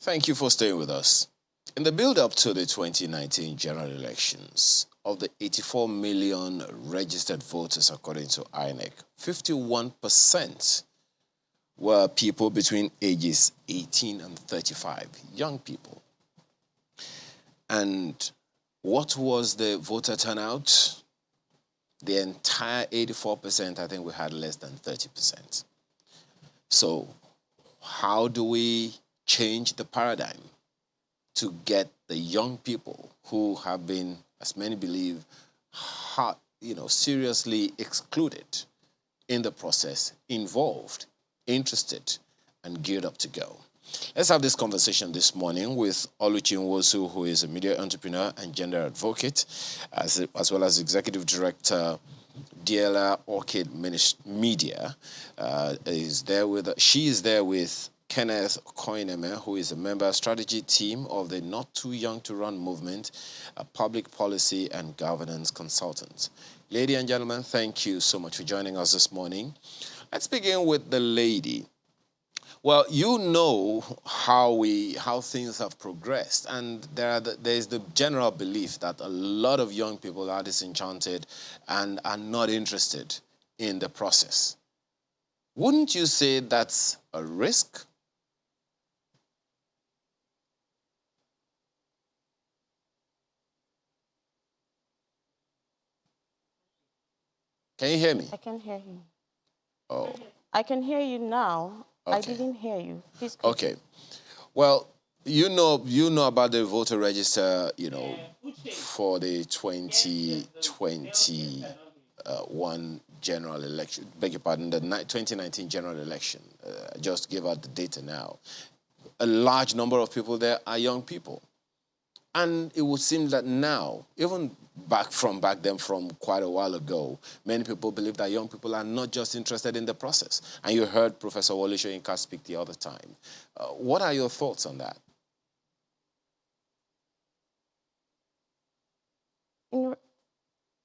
Thank you for staying with us. In the build-up to the 2019 general elections, of the 84 million registered voters according to INEC, 51% were people between ages 18 and 35, young people. And what was the voter turnout? The entire 84%, I think we had less than 30%. So how do we change the paradigm to get the young people who have been, as many believe, seriously excluded in the process, involved, interested, and geared up to go? Let's have this conversation this morning with Oluchi Nwosu, who is a media entrepreneur and gender advocate, as well as Executive Director, DLR Orchid Media. She is there with Kenneth Koineme, who is a member strategy team of the Not Too Young to Run movement, a public policy and governance consultant. Ladies and gentlemen, thank you so much for joining us this morning. Let's begin with the lady. Well, you know how things have progressed, and there's the general belief that a lot of young people are disenchanted and are not interested in the process. Wouldn't you say that's a risk? Can you hear me? I can hear you. Oh. I can hear you now. Okay. I didn't hear you. Please continue. Okay. Well, you know about the voter register, for the 2021 general election. Beg your pardon, the 2019 general election. Just give out the data now. A large number of people there are young people. And it would seem that now, even back then from quite a while ago, many people believe that young people are not just interested in the process. And you heard Professor Wole Soyinka speak the other time. What are your thoughts on that?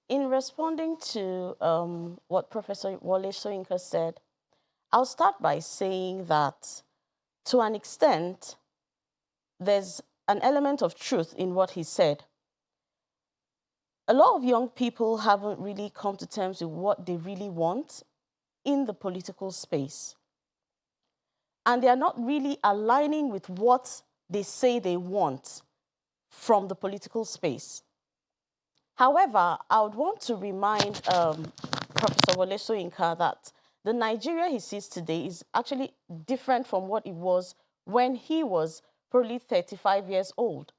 In responding to what Professor Wole Soyinka said, I'll start by saying that to an extent, there's an element of truth in what he said. A lot of young people haven't really come to terms with what they really want in the political space. And they are not really aligning with what they say they want from the political space. However, I would want to remind Professor Wole Soyinka that the Nigeria he sees today is actually different from what it was when he was probably 35 years old.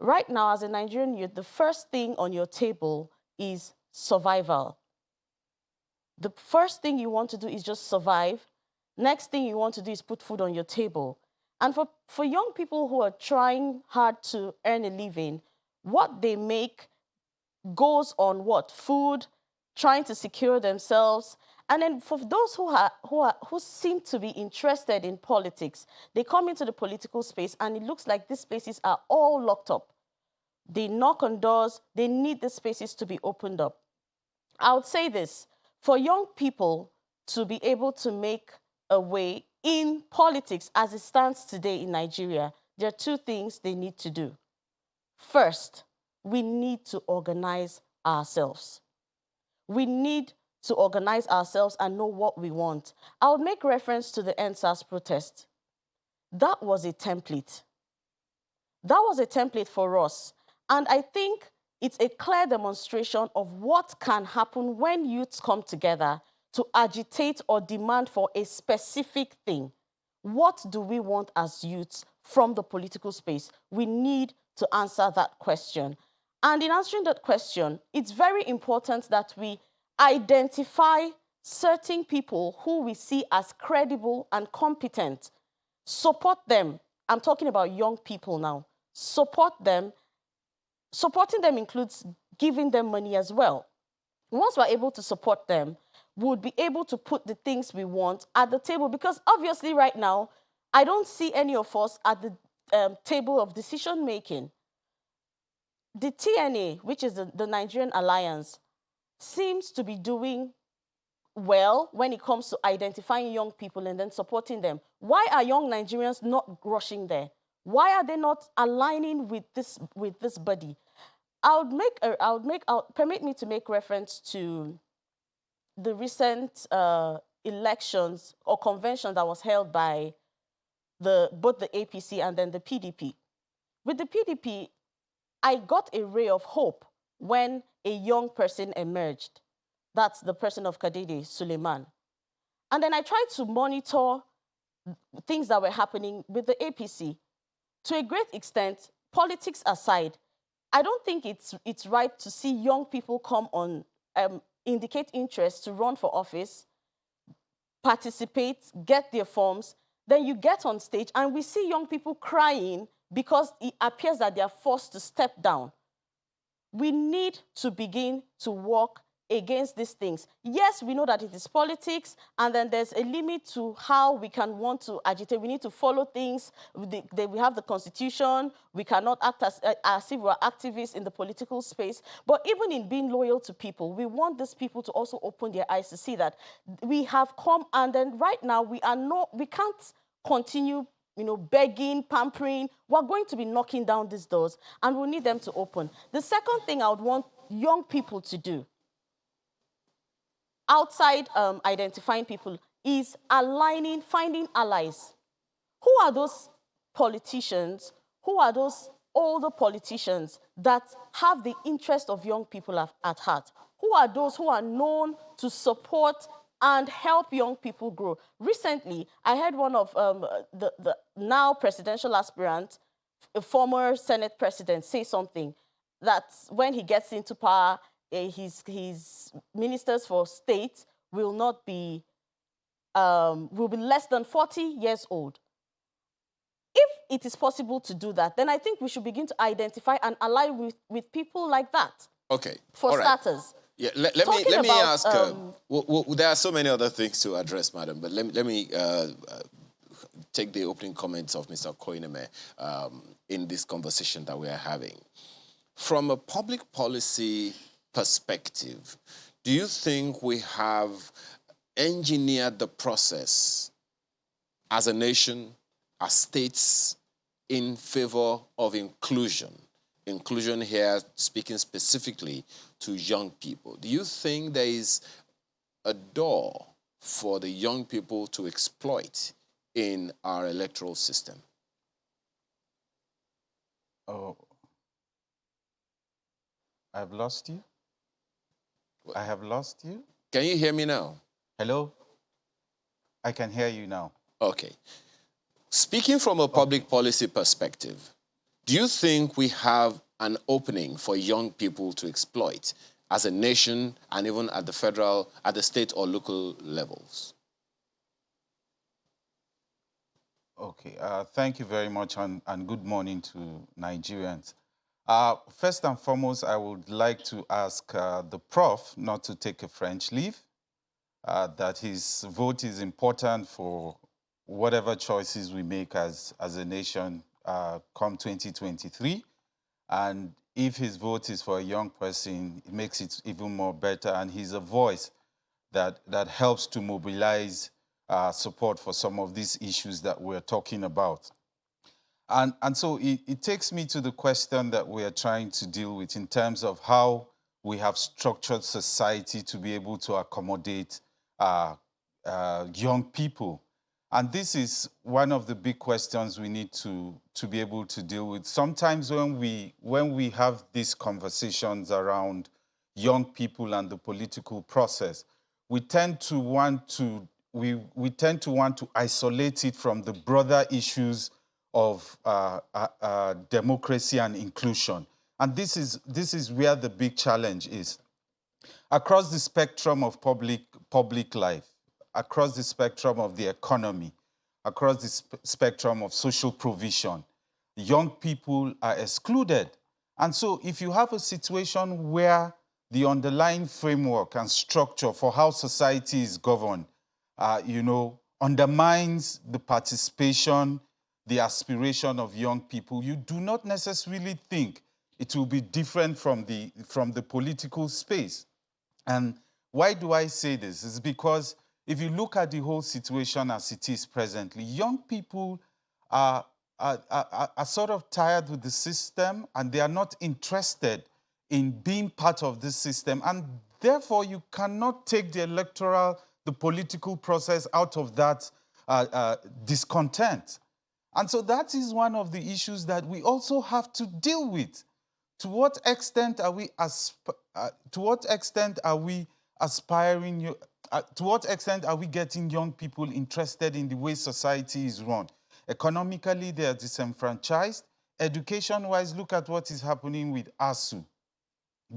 Right now, as a Nigerian youth, the first thing on your table is survival. The first thing you want to do is just survive. Next thing you want to do is put food on your table. And for young people who are trying hard to earn a living, what they make goes on what? Food, trying to secure themselves. And then for those who seem to be interested in politics, they come into the political space and it looks like these spaces are all locked up. They knock on doors, they need the spaces to be opened up. I would say this, for young people to be able to make a way in politics as it stands today in Nigeria, there are two things they need to do. First, we need to organize ourselves. We need to organize ourselves and know what we want. I would make reference to the NSAS protest. That was a template. That was a template for us. And I think it's a clear demonstration of what can happen when youths come together to agitate or demand for a specific thing. What do we want as youths from the political space? We need to answer that question. And in answering that question, it's very important that we identify certain people who we see as credible and competent. Support them. I'm talking about young people now. Support them. Supporting them includes giving them money as well. Once we're able to support them, we'll be able to put the things we want at the table, because obviously right now, I don't see any of us at the table of decision making. The TNA, which is the Nigerian Alliance, seems to be doing well when it comes to identifying young people and then supporting them. Why are young Nigerians not rushing there? Why are they not aligning with this body? Permit me to make reference to the recent elections or convention that was held by both the APC and then the PDP. With the PDP, I got a ray of hope when a young person emerged. That's the person of Kadede Suleiman. And then I tried to monitor things that were happening with the APC. To a great extent, politics aside, I don't think it's right to see young people come on, indicate interest to run for office, participate, get their forms, then you get on stage and we see young people crying because it appears that they are forced to step down. We need to begin to work against these things. Yes, we know that it is politics, and then there's a limit to how we can want to agitate. We need to follow things. We have the Constitution. We cannot act as if we're activists in the political space. But even in being loyal to people, we want these people to also open their eyes to see that we have come, and then right now we can't continue begging, pampering. We're going to be knocking down these doors, and we need them to open. The second thing I would want young people to do, outside identifying people, is finding allies. Who are those politicians? Who are those older politicians that have the interest of young people at heart? Who are those who are known to support and help young people grow? Recently, I heard one of the now presidential aspirant, a former Senate president, say something that when he gets into power, his ministers for state will be less than 40 years old. If it is possible to do that, then I think we should begin to identify and ally with people like that. Okay. For starters. Yeah, let me ask. There are so many other things to address, madam, but let me take the opening comments of Mr. Koineme in this conversation that we are having. From a public policy perspective, do you think we have engineered the process as a nation, as states, in favor of inclusion? Inclusion here speaking specifically to young people. Do you think there is a door for the young people to exploit in our electoral system? Oh, I've lost you. I have lost you. Can you hear me now? Hello? I can hear you now. Okay. Speaking from a public policy perspective, do you think we have an opening for young people to exploit as a nation and even at the federal, at the state or local levels? Okay, thank you very much and good morning to Nigerians. First and foremost, I would like to ask the Prof not to take a French leave, that his vote is important for whatever choices we make as a nation come 2023. And if his vote is for a young person, it makes it even more better. And he's a voice that helps to mobilize support for some of these issues that we're talking about. And so it takes me to the question that we are trying to deal with in terms of how we have structured society to be able to accommodate young people. And this is one of the big questions we need to be able to deal with. Sometimes when we have these conversations around young people and the political process, we tend to want to isolate it from the broader issues of democracy and inclusion. And this is where the big challenge is. Across the spectrum of public life, across the spectrum of the economy, across the spectrum of social provision, young people are excluded. And so if you have a situation where the underlying framework and structure for how society is governed, undermines the participation, the aspiration of young people, you do not necessarily think it will be different from the political space. And why do I say this? It's because if you look at the whole situation as it is presently, young people are are sort of tired with the system, and they are not interested in being part of this system. And therefore, you cannot take the political process out of that discontent. And so that is one of the issues that we also have to deal with. To what extent are we to what extent are we aspiring? To what extent are we getting young people interested in the way society is run? Economically, they are disenfranchised. Education-wise, look at what is happening with ASU.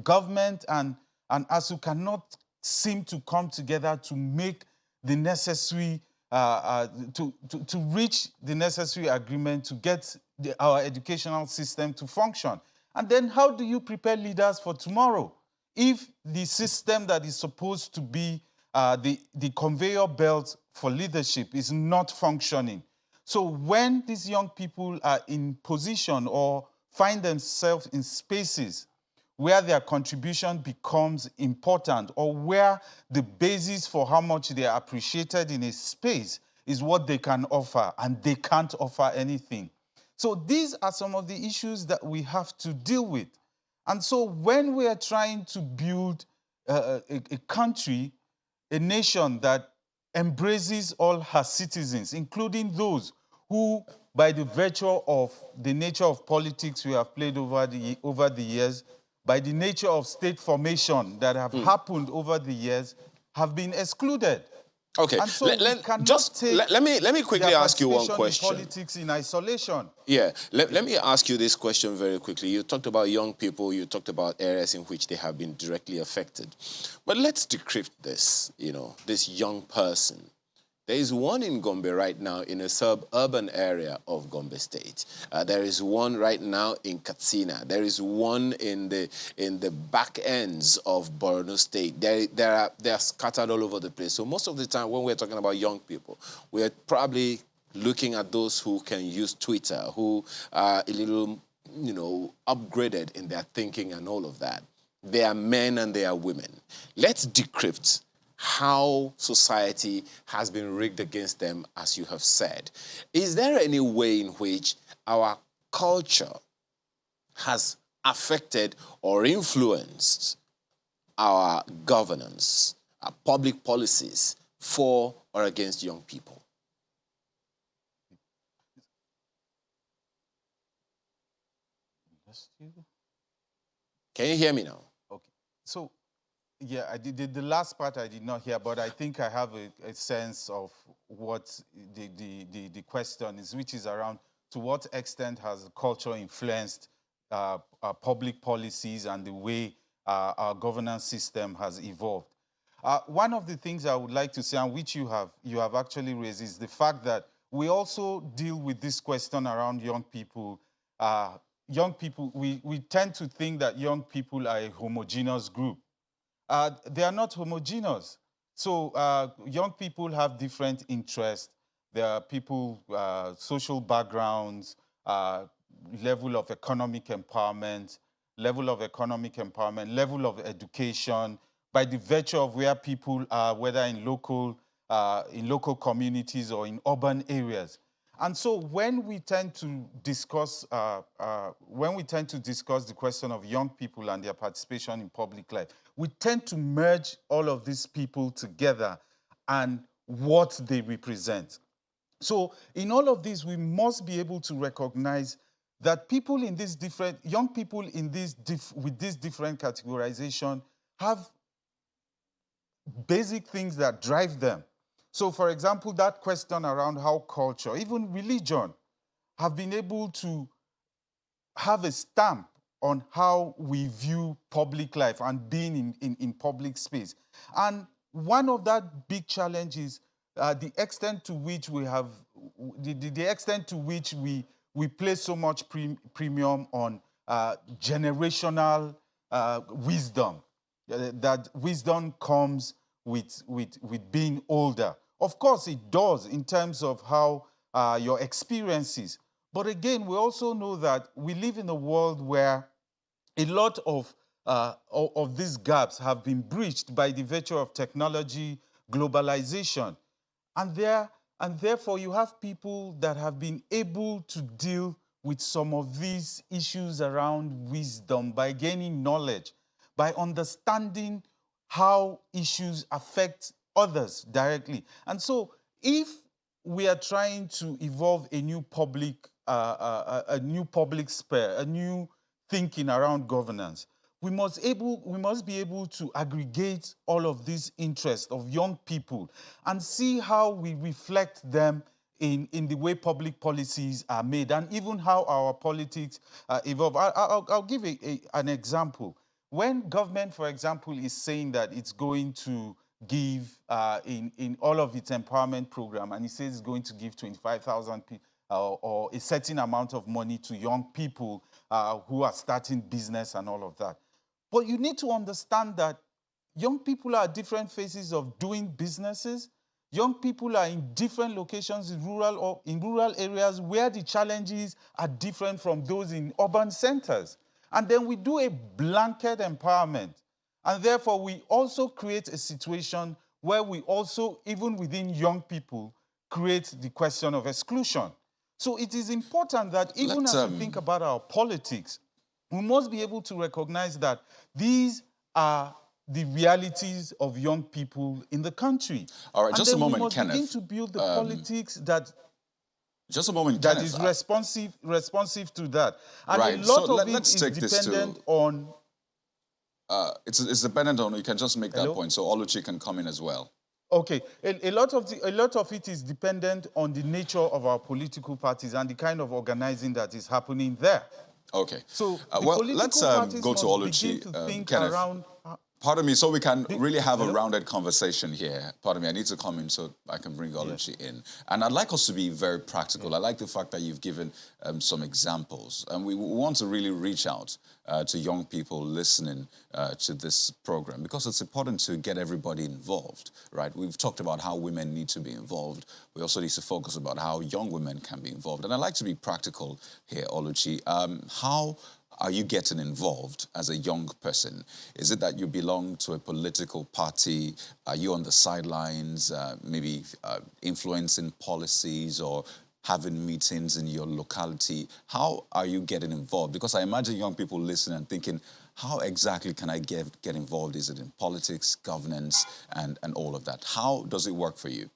Government and ASU cannot seem to come together to make the necessary, to reach the necessary agreement to get our educational system to function. And then how do you prepare leaders for tomorrow if the system that is supposed to be the conveyor belt for leadership is not functioning? So when these young people are in position or find themselves in spaces where their contribution becomes important, or where the basis for how much they are appreciated in a space is what they can offer, and they can't offer anything. So these are some of the issues that we have to deal with. And so when we are trying to build a country, a nation that embraces all her citizens, including those who, by the virtue of the nature of politics we have played over the years, by the nature of state formation that have happened over the years, have been excluded. Okay, And so we cannot take let me quickly ask you one question. In politics in isolation. Yeah, let me ask you this question very quickly. You talked about young people, you talked about areas in which they have been directly affected. But let's decrypt this, this young person. There is one in Gombe right now in a suburban area of Gombe State. There is one right now in Katsina. There is one in the back ends of Borno State. They are scattered all over the place. So most of the time when we're talking about young people, we're probably looking at those who can use Twitter, who are a little, upgraded in their thinking and all of that. They are men and they are women. Let's decrypt how society has been rigged against them, as you have said. Is there any way in which our culture has affected or influenced our governance, our public policies for or against young people? Can you hear me now? Okay. So, yeah, I did the last part I did not hear, but I think I have a sense of what the question is, which is around to what extent has culture influenced our public policies and the way our governance system has evolved. One of the things I would like to say, and which you have actually raised, is the fact that we also deal with this question around young people. We tend to think that young people are a homogeneous group. They are not homogeneous. So young people have different interests. There are people, social backgrounds, level of economic empowerment, level of education, by the virtue of where people are, whether in local communities or in urban areas. And so when we tend to discuss the question of young people and their participation in public life, we tend to merge all of these people together and what they represent. So in all of this, we must be able to recognize that people in these different, young people in with this different categorization have basic things that drive them. So for example, that question around how culture, even religion, have been able to have a stamp on how we view public life and being in public space. And one of that big challenge is the extent to which we have, the extent to which we place so much premium on generational wisdom. That wisdom comes with being older. Of course, it does in terms of how your experiences. But again, we also know that we live in a world where a lot of these gaps have been breached by the virtue of technology, globalization. And there And therefore, you have people that have been able to deal with some of these issues around wisdom by gaining knowledge, by understanding how issues affect others directly. And so, if we are trying to evolve a new public sphere, a new thinking around governance, we must be able to aggregate all of these interests of young people and see how we reflect them in the way public policies are made and even how our politics evolve. I'll give an example. When government, for example, is saying that it's going to give in all of its empowerment program, and it says it's going to give 25,000 people or a certain amount of money to young people who are starting business and all of that. But you need to understand that young people are at different phases of doing businesses. Young people are in different locations in rural areas where the challenges are different from those in urban centers. And then we do a blanket empowerment. And therefore, we also create a situation where we also, even within young people, create the question of exclusion. So it is important that even as we think about our politics, we must be able to recognize that these are the realities of young people in the country. All right, just a moment, we must Kenneth. begin to build the politics that just a moment, that Kenneth. is responsive to that. And right, a lot so of let's it is take dependent this on... it's dependent on, you can just make Hello? that point, so Oluchi can come in as well. Okay, a lot of it is dependent on the nature of our political parties and the kind of organizing that is happening there. Okay. So well, let's go to begin to Oluchi. think Kenneth, around... pardon me, so we can really have Hello? a rounded conversation here. Pardon me, I need to come in so I can bring Oluchi in. And I'd like us to be very practical. I like the fact that you've given some examples. And we want to really reach out to young people listening to this program because it's important to get everybody involved, right? We've talked about how women need to be involved. We also need to focus about how young women can be involved. And I'd like to be practical here, Oluchi. How are you getting involved as a young person? Is it that you belong to a political party? Are you on the sidelines, maybe influencing policies or having meetings in your locality? How are you getting involved? Because I imagine young people listening and thinking, how exactly can I get involved? Is it in politics, governance, and all of that? How does it work for you?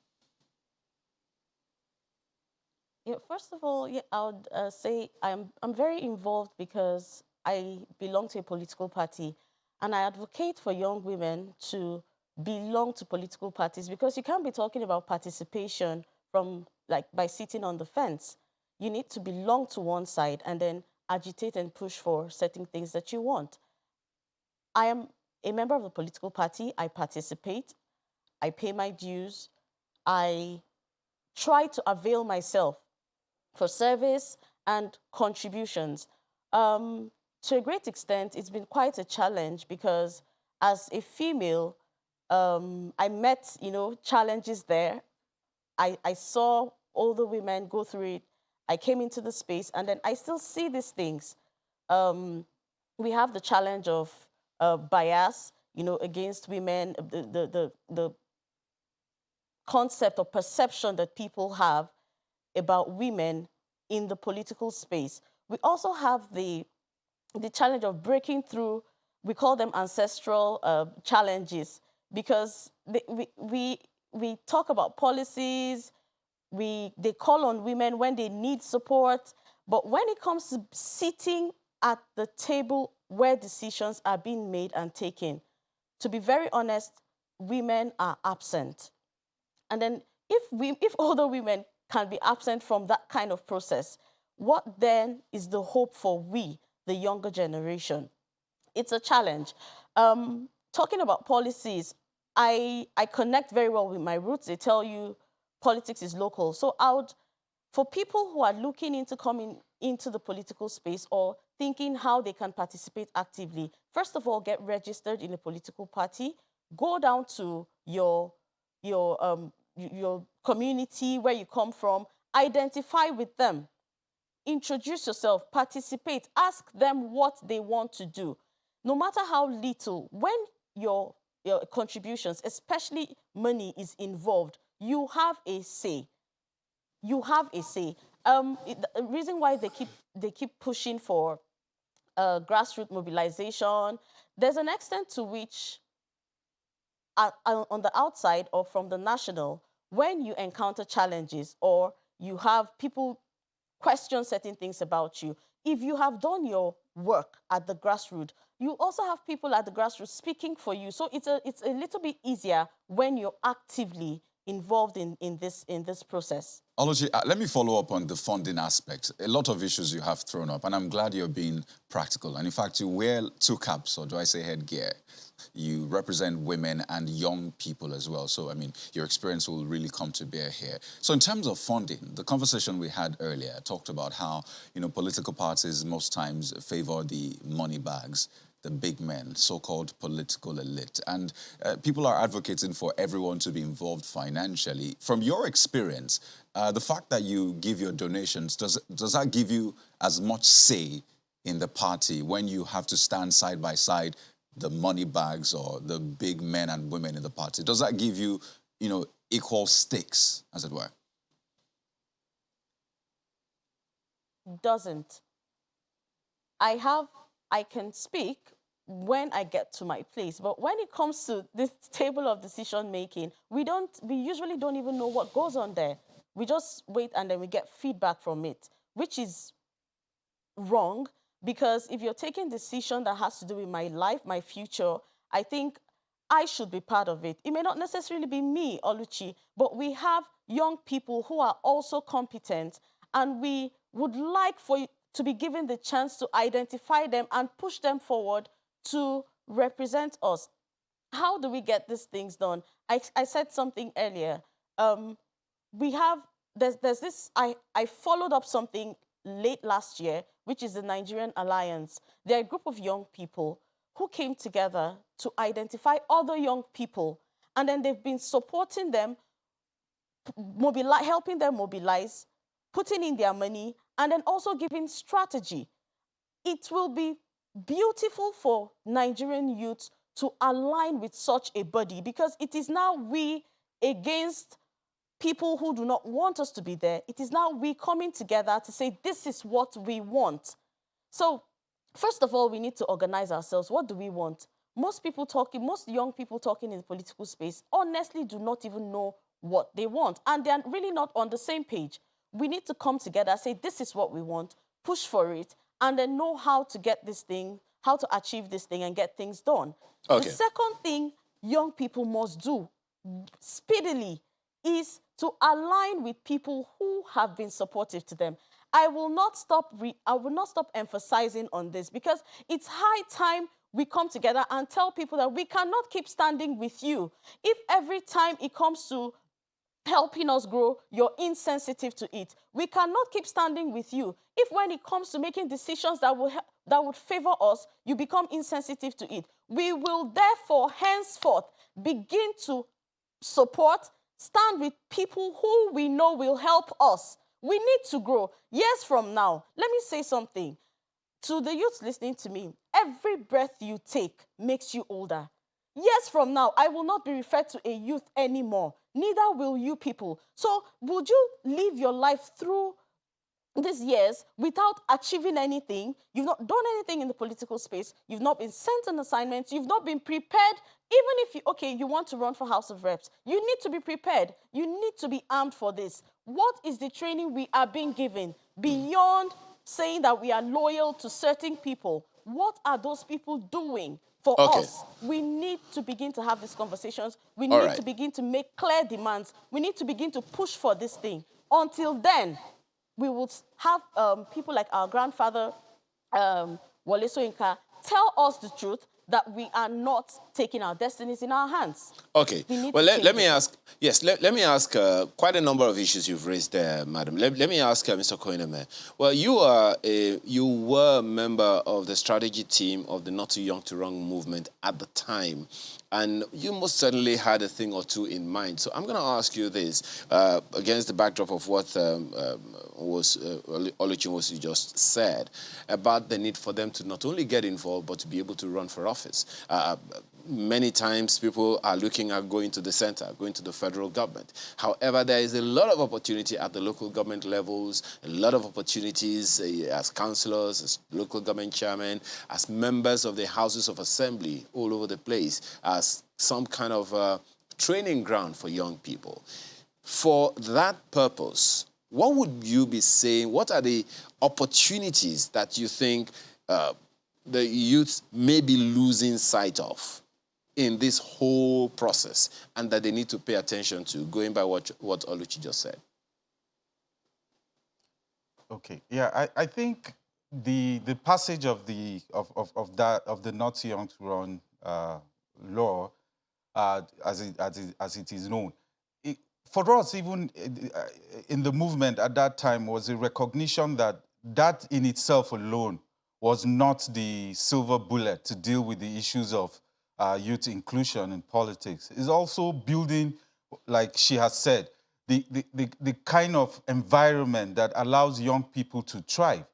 Yeah, first of all, yeah, I would say I'm very involved because I belong to a political party, and I advocate for young women to belong to political parties because you can't be talking about participation from by sitting on the fence. You need to belong to one side and then agitate and push for certain things that you want. I am a member of the political party. I participate. I pay my dues. I try to avail myself for service and contributions. To a great extent, it's been quite a challenge because as a female, I met, challenges there. I saw older women go through it. I came into the space and then I still see these things. We have the challenge of bias, against women, the concept or perception that people have about women in the political space. We also have the challenge of breaking through, we call them ancestral challenges, because we talk about policies, they call on women when they need support, but when it comes to sitting at the table where decisions are being made and taken, to be very honest, women are absent. And then if older women can be absent from that kind of process, what then is the hope for we, the younger generation? It's a challenge. Talking about policies, I connect very well with my roots. They tell you politics is local. So for people who are looking into coming into the political space or thinking how they can participate actively, first of all, get registered in a political party, go down to your community where you come from, identify with them, introduce yourself, participate, ask them what they want to do. No matter how little, when your contributions, especially money, is involved, you have a say. you have a say. The reason why they keep pushing for grassroots mobilization, there's an extent to which on the outside or from the national, when you encounter challenges or you have people question certain things about you, if you have done your work at the grassroots, you also have people at the grassroots speaking for you. So it's a little bit easier when you're actively involved in this process. Oluchi, let me follow up on the funding aspect. A lot of issues you have thrown up, and I'm glad you're being practical. And in fact, you wear two caps, or do I say headgear? You represent women and young people as well. So, I mean, your experience will really come to bear here. So in terms of funding, the conversation we had earlier talked about how, political parties most times favor the money bags, the big men, so-called political elite. And people are advocating for everyone to be involved financially. From your experience, the fact that you give your donations, does that give you as much say in the party when you have to stand side by side the money bags or the big men and women in the party? Does that give you, equal stakes, as it were? Doesn't. I can speak when I get to my place, but when it comes to this table of decision making, we usually don't even know what goes on there. We just wait and then we get feedback from it, which is wrong, because if you're taking decision that has to do with my life, my future, I think I should be part of it. It may not necessarily be me, Oluchi, but we have young people who are also competent, and we would like for you to be given the chance to identify them and push them forward to represent us. How do we get these things done? I said something earlier. We have, there's this, I followed up something late last year, which is the Nigerian Alliance. They're a group of young people who came together to identify other young people, and then they've been supporting them, helping them mobilize, putting in their money, and then also giving strategy. It will be beautiful for Nigerian youth to align with such a body, because it is now we against people who do not want us to be there. It is now we coming together to say, this is what we want. So, first of all, we need to organize ourselves. What do we want? Most young people talking in the political space honestly do not even know what they want, and they're really not on the same page. We need to come together, say, this is what we want, push for it, and then know how to get this thing, how to achieve this thing and get things done. Okay. The second thing young people must do speedily is to align with people who have been supportive to them. I will not stop emphasizing on this, because it's high time we come together and tell people that we cannot keep standing with you. If every time it comes to helping us grow, you're insensitive to it, we cannot keep standing with you. If when it comes to making decisions that would favor us, you become insensitive to it, we will therefore henceforth begin to support, stand with people who we know will help us. We need to grow. Years from now, let me say something to the youth listening to me. Every breath you take makes you older. Years from now, I will not be referred to a youth anymore. Neither will you people. So would you live your life through these years without achieving anything? You've not done anything in the political space. You've not been sent an assignment. You've not been prepared. Even if you want to run for House of Reps, you need to be prepared. You need to be armed for this. What is the training we are being given beyond saying that we are loyal to certain people? What are those people doing for us? We need to begin to have these conversations. We need to begin to make clear demands. We need to begin to push for this thing. Until then, we would have people like our grandfather, Wole Soyinka, tell us the truth, that we are not taking our destinies in our hands. Okay. Well, let me ask, let me ask quite a number of issues you've raised there, madam. Let me ask Mr. Koineme. Well, you were a member of the strategy team of the Not Too Young to Run movement at the time, and you most certainly had a thing or two in mind. So I'm going to ask you this, against the backdrop of what Oluchi just said, about the need for them to not only get involved, but to be able to run for office. many times people are looking at going to the center, going to the federal government. However, there is a lot of opportunity at the local government levels, a lot of opportunities as councillors, as local government chairmen, as members of the houses of assembly all over the place, as some kind of training ground for young people. For that purpose, what would you be saying? What are the opportunities that you think the youth may be losing sight of in this whole process and that they need to pay attention to, going by what Oluchi just said? Okay, yeah, I think the passage of the Not Too Young to Run law, as it is known, for us, even in the movement at that time, was a recognition that that in itself alone was not the silver bullet to deal with the issues of youth inclusion in politics. It's also building, like she has said, the kind of environment that allows young people to thrive.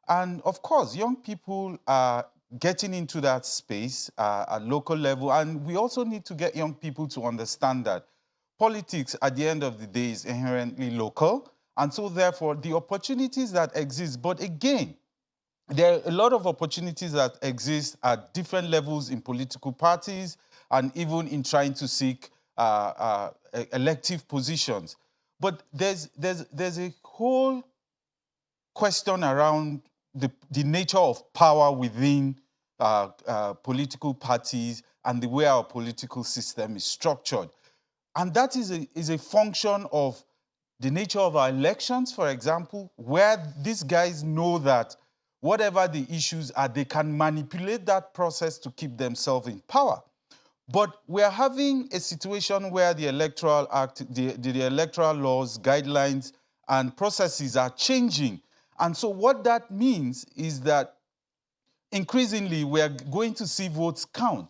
And of course, young people are getting into that space at local level. And we also need to get young people to understand that politics at the end of the day is inherently local. And so therefore, the opportunities that exist, but again, there are a lot of opportunities that exist at different levels in political parties and even in trying to seek elective positions. But there's a whole question around the nature of power within political parties and the way our political system is structured. And that is a function of the nature of our elections, for example, where these guys know that whatever the issues are, they can manipulate that process to keep themselves in power. But we're having a situation where the Electoral Act, the electoral laws, guidelines, and processes are changing. And so what that means is that increasingly we are going to see votes count.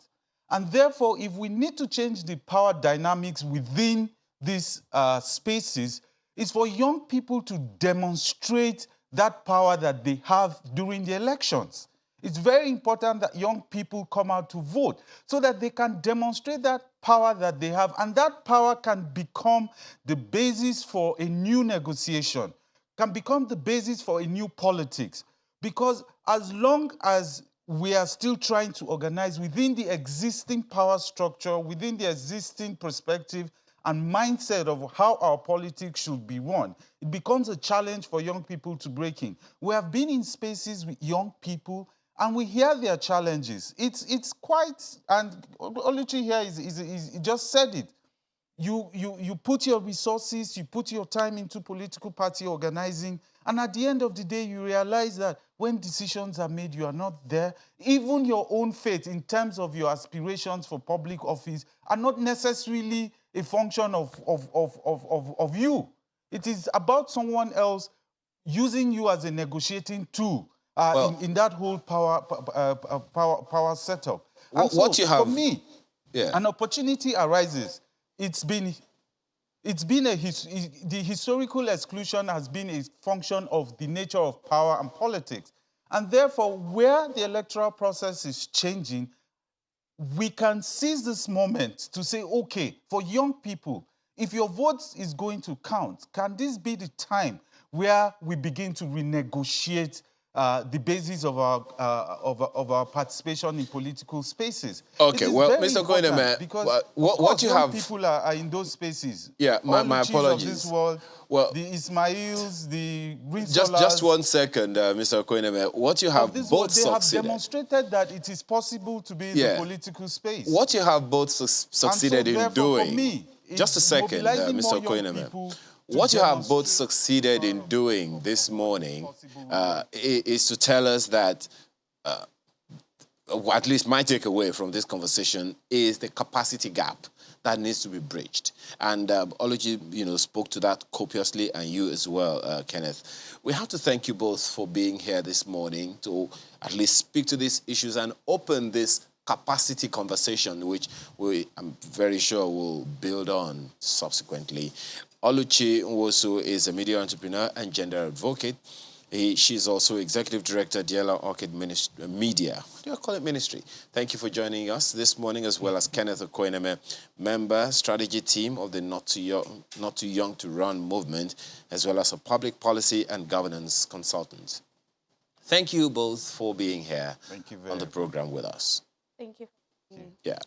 And therefore, if we need to change the power dynamics within these spaces, it's for young people to demonstrate that power that they have during the elections. It's very important that young people come out to vote so that they can demonstrate that power that they have, and that power can become the basis for a new negotiation, can become the basis for a new politics. Because as long as we are still trying to organize within the existing power structure, within the existing perspective and mindset of how our politics should be run, it becomes a challenge for young people to break in. We have been in spaces with young people and we hear their challenges. It's quite, and Oluchi here he just said it. You put your resources, you put your time into political party organizing, and at the end of the day, you realize that when decisions are made, you are not there. Even your own faith in terms of your aspirations for public office are not necessarily a function of you. It is about someone else using you as a negotiating tool in that whole power setup. And so, what you have, for me, an opportunity arises. The historical exclusion has been a function of the nature of power and politics. And therefore, where the electoral process is changing, we can seize this moment to say, okay, for young people, if your vote is going to count, can this be the time where we begin to renegotiate the basis of our participation in political spaces? Okay, well, Mr. Koineme, because what you young have, people are in those spaces. Yeah, my apologies. Of this world, well, the Ismails, the Green just 1 second, Mr. Koineme. What you have both they succeeded. have demonstrated that it is possible to be in the political space. What you have both succeeded in doing. For me, just a second, Mr. Koineme. What you have both succeeded in doing this morning is to tell us that, at least my takeaway from this conversation, is the capacity gap that needs to be bridged. And Oluchi, spoke to that copiously, and you as well, Kenneth. We have to thank you both for being here this morning to at least speak to these issues and open this capacity conversation, which I'm very sure will build on subsequently. Oluchi Nwosu is a media entrepreneur and gender advocate. She's also Executive Director, Diela Orchid Media. What do I call it? Ministry. Thank you for joining us this morning, as well as Kenneth Okoineme, member, strategy team of the Not Too Young to Run movement, as well as a public policy and governance consultant. Thank you both for being here Thank you on the program with us. Thank you. Yeah.